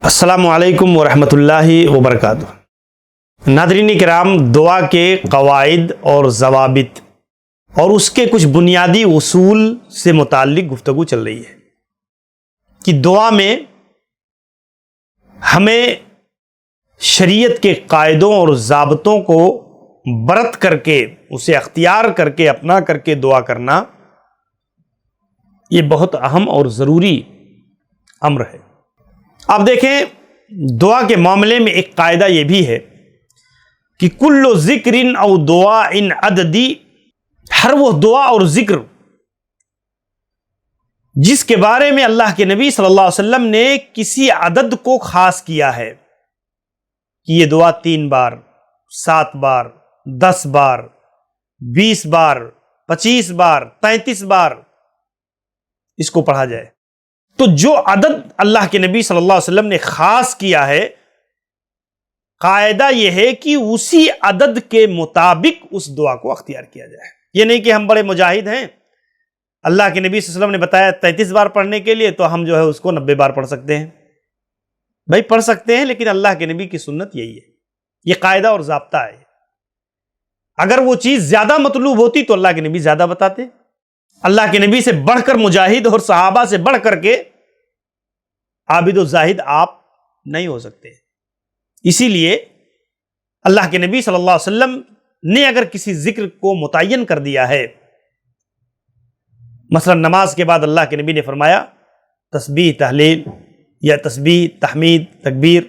السلام علیکم ورحمۃ اللہ وبرکاتہ۔ ناظرین کرام، دعا کے قواعد اور ضوابط اور اس کے کچھ بنیادی اصول سے متعلق گفتگو چل رہی ہے کہ دعا میں ہمیں شریعت کے قاعدوں اور ضابطوں کو برت کر کے، اسے اختیار کر کے، اپنا کر کے دعا کرنا، یہ بہت اہم اور ضروری امر ہے۔ آپ دیکھیں، دعا کے معاملے میں ایک قاعدہ یہ بھی ہے کہ کل ذکر او دعا ان عددی، ہر وہ دعا اور ذکر جس کے بارے میں اللہ کے نبی صلی اللہ علیہ وسلم نے کسی عدد کو خاص کیا ہے کہ یہ دعا 3 بار، 7 بار، 10 بار، 20 بار، 25 بار، 33 بار اس کو پڑھا جائے، تو جو عدد اللہ کے نبی صلی اللہ علیہ وسلم نے خاص کیا ہے، قاعدہ یہ ہے کہ اسی عدد کے مطابق اس دعا کو اختیار کیا جائے۔ یہ نہیں کہ ہم بڑے مجاہد ہیں، اللہ کے نبی صلی اللہ علیہ وسلم نے بتایا 33 بار پڑھنے کے لیے، تو ہم جو ہے اس کو 90 بار پڑھ سکتے ہیں۔ بھائی پڑھ سکتے ہیں، لیکن اللہ کے نبی کی سنت یہی ہے، یہ قاعدہ اور ضابطہ ہے۔ اگر وہ چیز زیادہ مطلوب ہوتی تو اللہ کے نبی زیادہ بتاتے۔ اللہ کے نبی سے بڑھ کر مجاہد اور صحابہ سے بڑھ کر کے عابد و زاہد آپ نہیں ہو سکتے۔ اسی لیے اللہ کے نبی صلی اللہ علیہ وسلم نے اگر کسی ذکر کو متعین کر دیا ہے، مثلا نماز کے بعد اللہ کے نبی نے فرمایا تسبیح تحلیل یا تسبیح تحمید تکبیر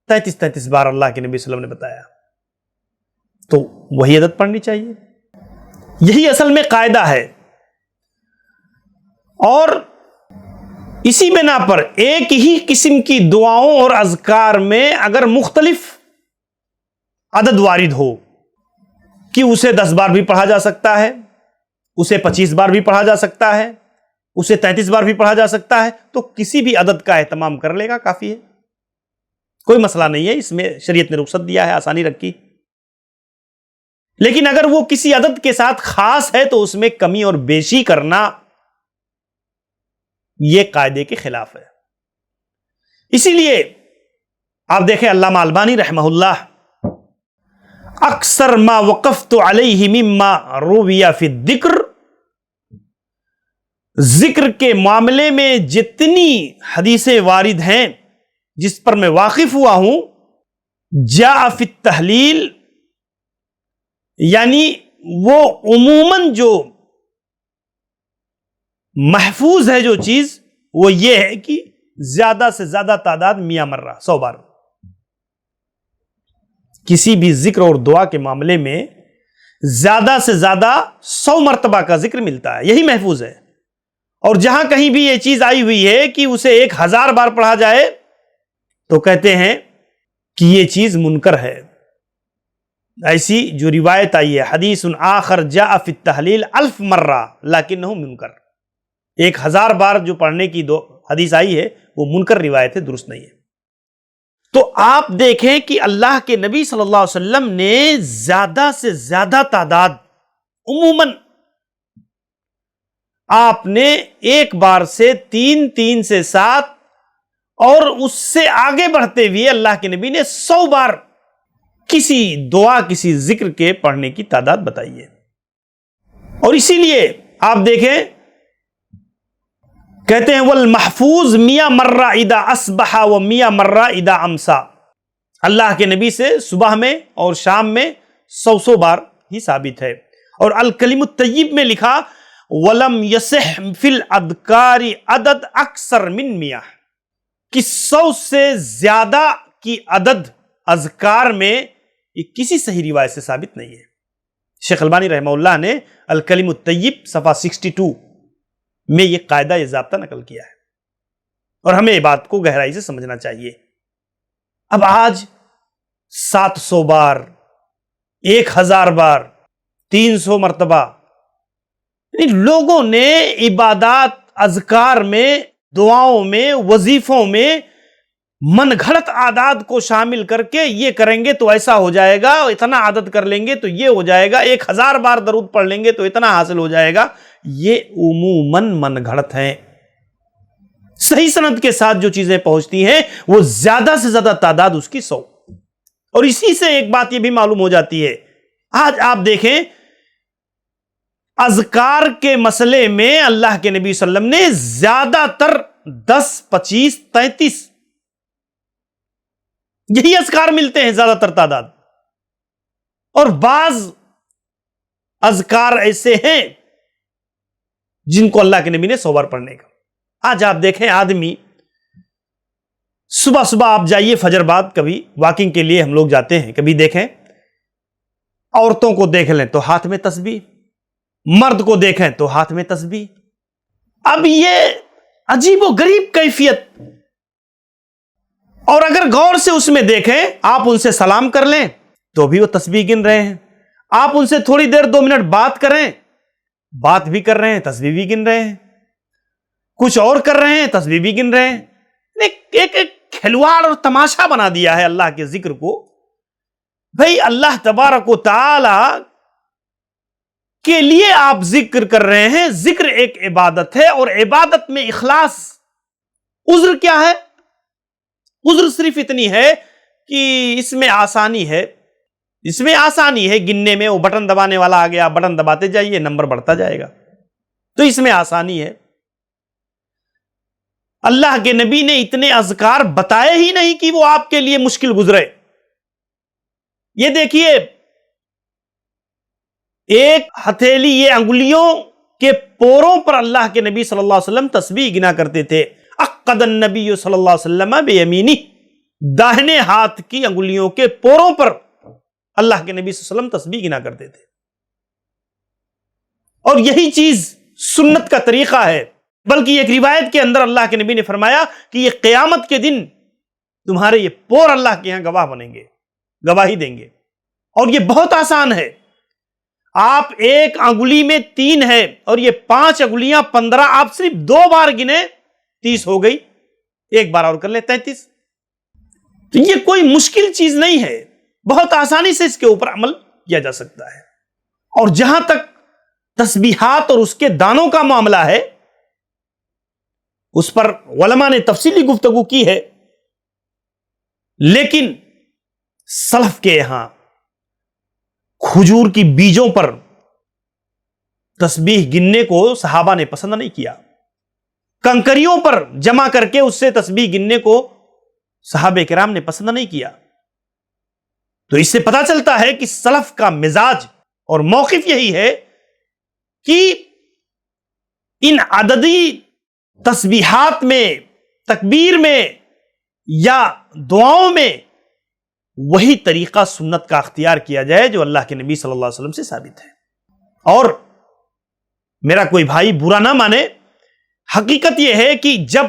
33 بار اللہ کے نبی صلی اللہ علیہ وسلم نے بتایا، تو وہی عدد پڑھنی چاہیے۔ یہی اصل میں قاعدہ ہے، اور اسی بنا پر ایک ہی قسم کی دعاؤں اور اذکار میں اگر مختلف عدد وارد ہو کہ اسے 10 بار بھی پڑھا جا سکتا ہے، اسے 25 بار بھی پڑھا جا سکتا ہے، اسے 33 بار بھی پڑھا جا سکتا ہے، تو کسی بھی عدد کا اہتمام کر لے گا، کافی ہے، کوئی مسئلہ نہیں ہے، اس میں شریعت نے رخصت دیا ہے، آسانی رکھی۔ لیکن اگر وہ کسی عدد کے ساتھ خاص ہے تو اس میں کمی اور بیشی کرنا یہ قاعدے کے خلاف ہے۔ اسی لیے آپ دیکھیں علامہ البانی رحمہ اللہ اکثر ما وقفت علیہ مما روی فی الذکر، ذکر کے معاملے میں جتنی حدیثیں وارد ہیں جس پر میں واقف ہوا ہوں، جاء فی التحلیل، یعنی وہ عموماً جو محفوظ ہے جو چیز، وہ یہ ہے کہ زیادہ سے زیادہ تعداد 100 مرہ، 100 بار۔ کسی بھی ذکر اور دعا کے معاملے میں زیادہ سے زیادہ 100 مرتبہ کا ذکر ملتا ہے، یہی محفوظ ہے۔ اور جہاں کہیں بھی یہ چیز آئی ہوئی ہے کہ اسے 1000 بار پڑھا جائے تو کہتے ہیں کہ یہ چیز منکر ہے۔ ایسی جو روایت آئی ہے، حدیث آخر جاء فی التحلیل 1000 مرہ لیکنہ منکر، 1000 بار جو پڑھنے کی حدیث آئی ہے وہ منکر روایت ہے، درست نہیں ہے۔ تو آپ دیکھیں کہ اللہ کے نبی صلی اللہ علیہ وسلم نے زیادہ سے زیادہ تعداد عموماً آپ نے 1 بار سے 3، 3 سے 7 اور اس سے آگے بڑھتے ہوئے اللہ کے نبی نے 100 بار کسی دعا کسی ذکر کے پڑھنے کی تعداد بتائی ہے۔ اور اسی لیے آپ دیکھیں، کہتے ہیں والمحفوظ 100 مرہ اذا اصبح و 100 مرہ اذا امسا، اللہ کے نبی سے صبح میں اور شام میں 100 بار ہی ثابت ہے۔ اور الکلم الطیب میں لکھا ولم یصح فی الاذکار عدد اکثر من 100، کہ 100 سے زیادہ کی عدد اذکار میں یہ کسی صحیح روایت سے ثابت نہیں ہے۔ شیخ البانی رحمہ اللہ نے الکلم الطیب صفحہ 62 میں یہ قاعدہ، یہ ضابطہ نقل کیا ہے، اور ہمیں یہ بات کو گہرائی سے سمجھنا چاہیے۔ اب آج 700 بار، 1000 بار، 300 مرتبہ، لوگوں نے عبادات، اذکار میں، دعاؤں میں، وظیفوں میں من گھڑت اعداد کو شامل کر کے یہ کریں گے تو ایسا ہو جائے گا، اتنا عدد کر لیں گے تو یہ ہو جائے گا، 1000 بار درود پڑھ لیں گے تو اتنا حاصل ہو جائے گا، یہ عموماً من گھڑت ہیں۔ صحیح سند کے ساتھ جو چیزیں پہنچتی ہیں وہ زیادہ سے زیادہ تعداد اس کی 100. اور اسی سے ایک بات یہ بھی معلوم ہو جاتی ہے، آج آپ دیکھیں اذکار کے مسئلے میں اللہ کے نبی صلی اللہ علیہ وسلم نے زیادہ تر 10، 25، 33 یہی اذکار ملتے ہیں زیادہ تر تعداد. اور بعض اذکار ایسے ہیں جن کو اللہ کے نبی نے 100 بار پڑھنے کا. آج آپ دیکھیں آدمی صبح صبح آپ جائیے فجر بعد، کبھی واکنگ کے لیے ہم لوگ جاتے ہیں، کبھی دیکھیں عورتوں کو دیکھ لیں تو ہاتھ میں تسبیح، مرد کو دیکھیں تو ہاتھ میں تسبیح. اب یہ عجیب و غریب کیفیت. اور اگر غور سے اس میں دیکھیں، آپ ان سے سلام کر لیں تو بھی وہ تسبیح گن رہے ہیں، آپ ان سے تھوڑی دیر 2 منٹ بات کریں، بات بھی کر رہے ہیں، تسبیح بھی گن رہے ہیں، کچھ اور کر رہے ہیں، تسبیح بھی گن رہے ہیں. ایک کھلواڑ اور تماشا بنا دیا ہے اللہ کے ذکر کو. بھئی اللہ تبارک و تعالی کے لیے آپ ذکر کر رہے ہیں، ذکر ایک عبادت ہے، اور عبادت میں اخلاص. عذر کیا ہے؟ عذر صرف اتنی ہے کہ اس میں آسانی ہے، اس میں آسانی ہے گننے میں. وہ بٹن دبانے والا آ گیا، بٹن دباتے جائیے، نمبر بڑھتا جائے گا، تو اس میں آسانی ہے. اللہ کے نبی نے اتنے اذکار بتائے ہی نہیں کہ وہ آپ کے لیے مشکل گزرے. یہ دیکھیے ایک ہتھیلی، یہ انگلیوں کے پوروں پر اللہ کے نبی صلی اللہ علیہ وسلم تسبیح گنا کرتے تھے. عقد النبی صلی اللہ علیہ وسلم بیمینی، داہنے ہاتھ کی انگلیوں کے پوروں پر اللہ کے نبی صلی اللہ علیہ وسلم تسبیح گنا کرتے تھے. اور یہی چیز سنت کا طریقہ ہے. بلکہ ایک روایت کے اندر اللہ کے نبی نے فرمایا کہ یہ قیامت کے دن تمہارے یہ پور اللہ کے ہاں گواہ بنیں گے، گواہی دیں گے. اور یہ بہت آسان ہے. آپ ایک انگلی میں 3 ہے اور یہ 5 انگلیاں 15، آپ صرف 2 بار گنے 30 ہو گئی، ایک بار اور کر لیں 33. تو یہ کوئی مشکل چیز نہیں ہے، بہت آسانی سے اس کے اوپر عمل کیا جا سکتا ہے. اور جہاں تک تسبیحات اور اس کے دانوں کا معاملہ ہے، اس پر علماء نے تفصیلی گفتگو کی ہے، لیکن سلف کے یہاں کھجور کی بیجوں پر تسبیح گننے کو صحابہ نے پسند نہیں کیا. کنکریوں پر جمع کر کے اس سے تسبیح گننے کو صحابہ کرام نے پسند نہیں کیا. تو اس سے پتہ چلتا ہے کہ سلف کا مزاج اور موقف یہی ہے کہ ان عددی تسبیحات میں، تکبیر میں یا دعاؤں میں وہی طریقہ سنت کا اختیار کیا جائے جو اللہ کے نبی صلی اللہ علیہ وسلم سے ثابت ہے. اور میرا کوئی بھائی برا نہ مانے، حقیقت یہ ہے کہ جب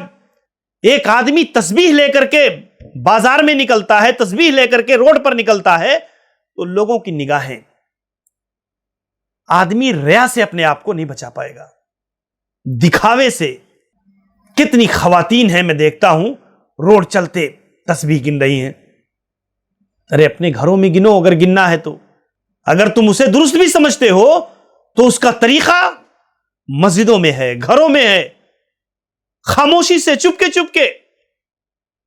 ایک آدمی تسبیح لے کر کے بازار میں نکلتا ہے، تسبیح لے کر کے روڈ پر نکلتا ہے، تو لوگوں کی نگاہیں، آدمی ریا سے اپنے آپ کو نہیں بچا پائے گا، دکھاوے سے. کتنی خواتین ہیں میں دیکھتا ہوں روڈ چلتے تسبیح گن رہی ہیں. ارے اپنے گھروں میں گنو اگر گننا ہے تو. اگر تم اسے درست بھی سمجھتے ہو تو اس کا طریقہ مسجدوں میں ہے، گھروں میں ہے. خاموشی سے چپ کے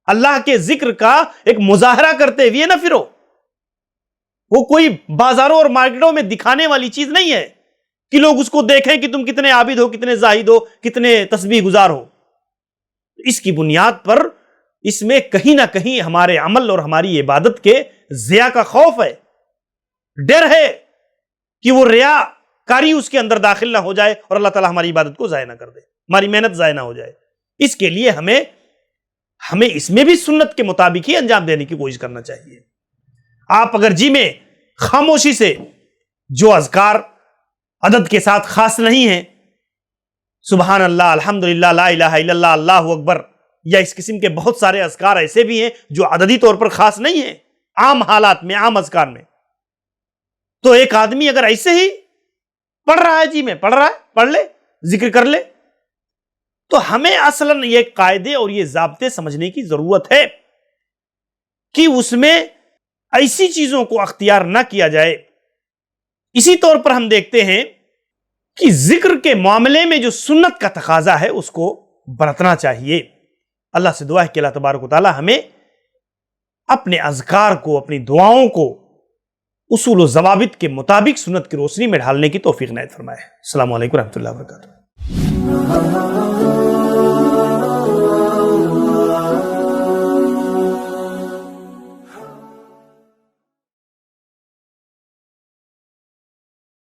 اللہ کے ذکر کا ایک مظاہرہ کرتے ہوئے نہ پھرو. وہ کوئی بازاروں اور مارکیٹوں میں دکھانے والی چیز نہیں ہے کہ لوگ اس کو دیکھیں کہ تم کتنے عابد ہو، کتنے زاہد ہو، کتنے تسبیح گزار ہو. اس کی بنیاد پر اس میں کہیں نہ کہیں ہمارے عمل اور ہماری عبادت کے ضیاء کا خوف ہے، ڈر ہے کہ وہ ریا کاری اس کے اندر داخل نہ ہو جائے اور اللہ تعالیٰ ہماری عبادت کو ضائع نہ کر دے، ہماری محنت ضائع نہ ہو جائے. اس کے لیے ہمیں اس میں بھی سنت کے مطابق ہی انجام دینے کی کوشش کرنا چاہیے. آپ اگر جی میں خاموشی سے جو اذکار عدد کے ساتھ خاص نہیں ہیں، سبحان اللہ، الحمدللہ، لا الہ الا اللہ، اللہ اکبر، یا اس قسم کے بہت سارے اذکار ایسے بھی ہیں جو عددی طور پر خاص نہیں ہیں، عام حالات میں، عام اذکار میں، تو ایک آدمی اگر ایسے ہی پڑھ رہا ہے، جی میں پڑھ رہا ہے، پڑھ لے، ذکر کر لے. تو ہمیں اصلاً یہ قاعدے اور یہ ضابطے سمجھنے کی ضرورت ہے کہ اس میں ایسی چیزوں کو اختیار نہ کیا جائے. اسی طور پر ہم دیکھتے ہیں کہ ذکر کے معاملے میں جو سنت کا تقاضا ہے اس کو برتنا چاہیے. اللہ سے دعا ہے کہ اللہ تبارک و تعالی ہمیں اپنے اذکار کو، اپنی دعاؤں کو اصول و ضوابط کے مطابق سنت کی روشنی میں ڈھالنے کی توفیق عنایت فرمائے۔ السلام علیکم و رحمۃ اللہ وبرکاتہ۔